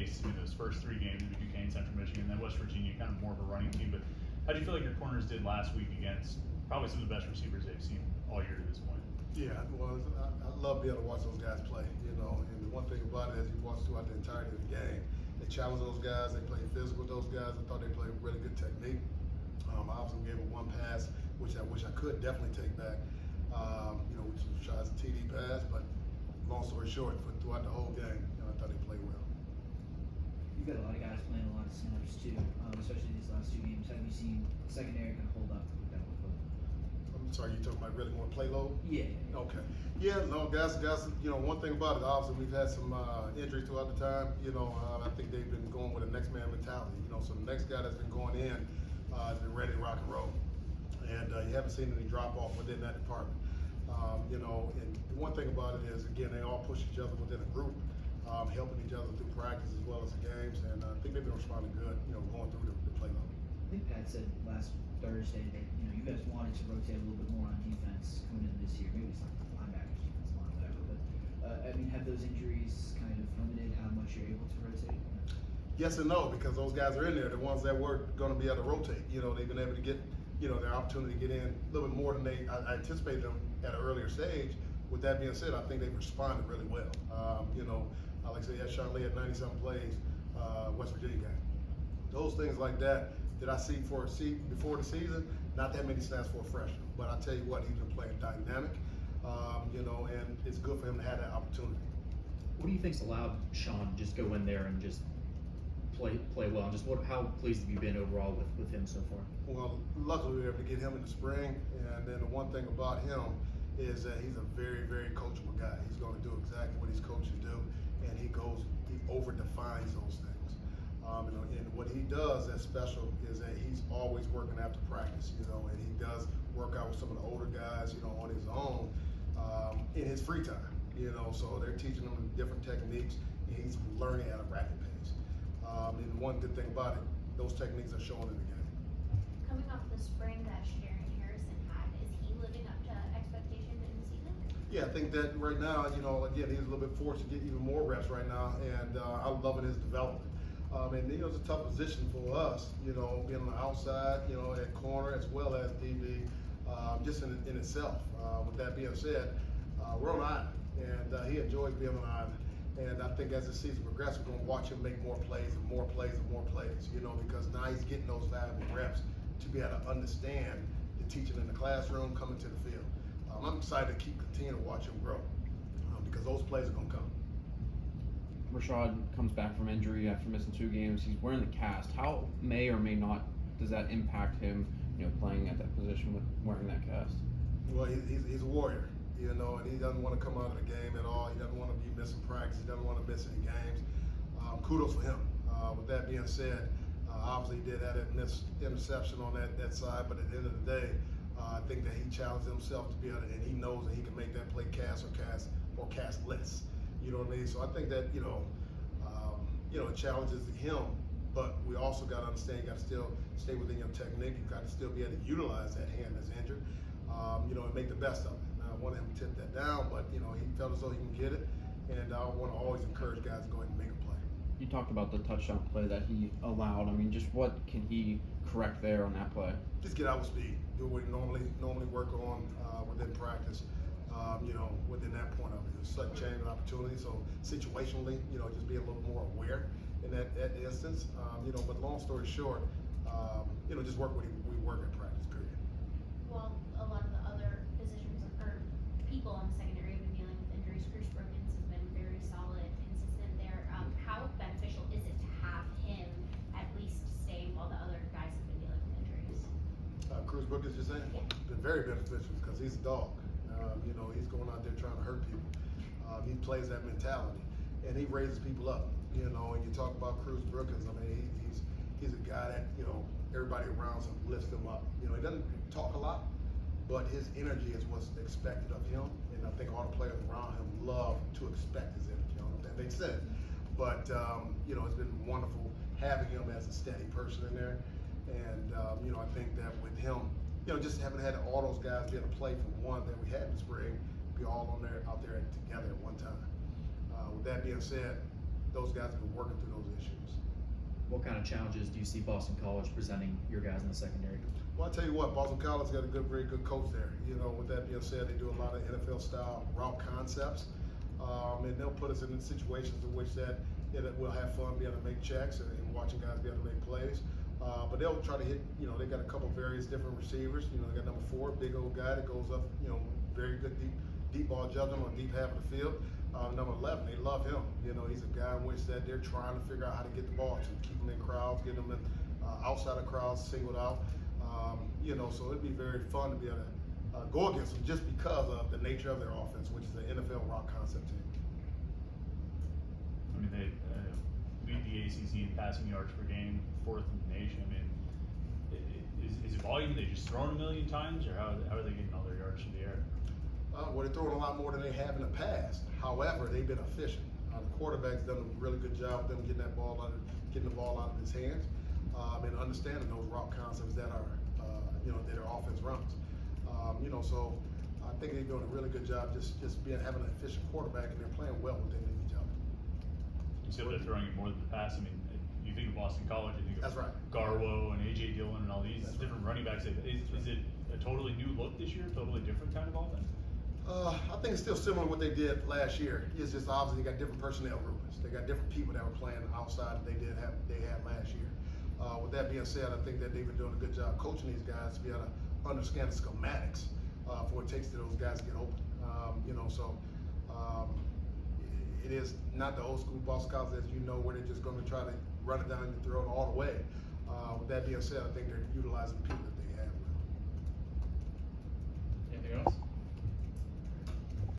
pace in those first 3 games with Duquesne, Central Michigan, and then West Virginia, kind of more of a running team. But how do you feel like your corners did last week against probably some of the best receivers they've seen all year to this point? Yeah, well, I love being able to watch those guys play, and the one thing about it is you watch throughout the entirety of the game, they challenge those guys, they play physical with those guys. I thought they played really good technique. I obviously gave them one pass, which I wish I could definitely take back, which was a TD pass, but long story short, throughout the whole game, I thought they played well. You've got a lot of guys playing a lot of snaps too, especially these last 2 games. Have you seen the secondary kind of hold up with that workload? I'm sorry, you talking about really more play load? Yeah. Okay. Yeah, no, guys, one thing about it, obviously we've had some injuries throughout the time. I think they've been going with a next man mentality. So the next guy that's been going in has been ready to rock and roll. And you haven't seen any drop off within that department. And the one thing about it is, again, they all push each other within a group, helping each other through practice as well as the games. And I think they've been responding good, going through the play load. I think Pat said last Thursday that you guys wanted to rotate a little bit more on defense coming into this year. Maybe it's not linebackers, defensive line, whatever. But have those injuries kind of limited how much you're able to rotate? Yes and no, because those guys are in there, the ones that were going to be able to rotate. They've been able to get, their opportunity to get in a little bit more than I anticipated them at an earlier stage. With that being said, I think they've responded really well. Like I said, Sean Lee had 97 plays, West Virginia game. Those things like that I see before the season, not that many snaps for a freshman. But I tell you what, he's been playing dynamic, and it's good for him to have that opportunity. What do you think's allowed Sean to just go in there and just play well? And just how pleased have you been overall with him so far? Well, luckily we were able to get him in the spring, and then the one thing about him is that he's a very, very coachable guy. He's going to do exactly what his coaches do, and he over-defines those things. And what he does that's special is that he's always working after practice, and he does work out with some of the older guys, on his own in his free time, so they're teaching him different techniques, and he's learning at a rapid pace. And one good thing about it, those techniques are showing in the game. Coming off the spring that Sharon Harrison had, is he living up to expectations in the season? Yeah, I think that right now, again, he's a little bit forced to get even more reps right now, and I'm loving his development. And it's a tough position for us, being on the outside, at corner as well as DB, just in itself. With that being said, we're on island, and he enjoys being on island. And I think as the season progresses, we're going to watch him make more plays and more plays and more plays, because now he's getting those valuable reps to be able to understand the teaching in the classroom, coming to the field. I'm excited to continue to watch him grow, because those plays are going to come. Rashad comes back from injury after missing 2 games. He's wearing the cast. How may or may not does that impact him, playing at that position with wearing that cast? Well, he's a warrior, and he doesn't want to come out of the game at all. He doesn't want to be missing practice. He doesn't want to miss any games. Kudos for him. With that being said, obviously he did have that missed interception on that side, but at the end of the day, I think that he challenged himself to be able to, and he knows that he can make that play cast or castless. You know what I mean? So I think that, it challenges him, but we also got to understand, you got to still stay within your technique. You got to still be able to utilize that hand that's injured, and make the best of it. Now, I want him to tip that down, but, he felt as though he can get it, and I want to always encourage guys to go ahead and make a play. You talked about the touchdown play that he allowed. Just what can he correct there on that play? Just get out with speed. Do what he normally work on within practice. Within that point of it. It's such a change of opportunity. So situationally, just be a little more aware in that instance. But long story short, just work what we work at practice, period. Well, a lot of the other positions or people on the secondary have been dealing with injuries. Cruz Brookins has been very solid, consistent there. How beneficial is it to have him at least stay while the other guys have been dealing with injuries? Cruz Brookins, you're saying? Yeah. Been very beneficial because he's a dog. He's going out there trying to hurt people. He plays that mentality, and he raises people up. And you talk about Cruz Brookins. He's a guy that everybody around him lifts him up. He doesn't talk a lot, but his energy is what's expected of him. And I think all the players around him love to expect his energy. I don't know if that makes sense, but it's been wonderful having him as a steady person in there. And I think that with him, just having had all those guys be able to play from one that we had in the spring, be all out there together at one time. With that being said, those guys have been working through those issues. What kind of challenges do you see Boston College presenting your guys in the secondary? Well, I tell you what, Boston College got a very good coach there. You know, with that being said, they do a lot of NFL style route concepts, and they'll put us in situations in which that we'll have fun being able to make checks and watching guys be able to make plays. But they'll try to hit. You know, they got a couple various different receivers. You know, they got number 4, big old guy that goes up. You know, very good deep ball judgment on deep half of the field. Number 11, they love him. You know, he's a guy in which that they're trying to figure out how to get the ball to, keep him in crowds, get him in outside of crowds, singled out. You know, so it'd be very fun to be able to go against them just because of the nature of their offense, which is the NFL route concept team. I mean, they lead the ACC in passing yards per game, 4th in the nation. I mean, is it volume? They just thrown a million times, or how are they getting all their yards through the air? Well, they're throwing a lot more than they have in the past. However, they've been efficient. The quarterback's done a really good job of them getting the ball out of his hands, and understanding those route concepts that are, you know, that their offense runs. You know, so I think they're doing a really good job just having an efficient quarterback, and they're playing well within each other. You said they're throwing it more than the pass. I mean, you think of Boston College, you think of That's right. Garwo and AJ Dillon and all these That's different running backs. Is it a totally new look this year? Totally different kind of offense? I think it's still similar to what they did last year. It's just obviously they got different personnel groupings. They got different people that were playing outside that they had last year. With that being said, I think that they've been doing a good job coaching these guys to be able to understand the schematics for what it takes to those guys to get open. You know, so it is not the old school Boston College, as you know, where they're just going to try to run it down your throat all the way. With that being said, I think they're utilizing the people that they have. Anything else?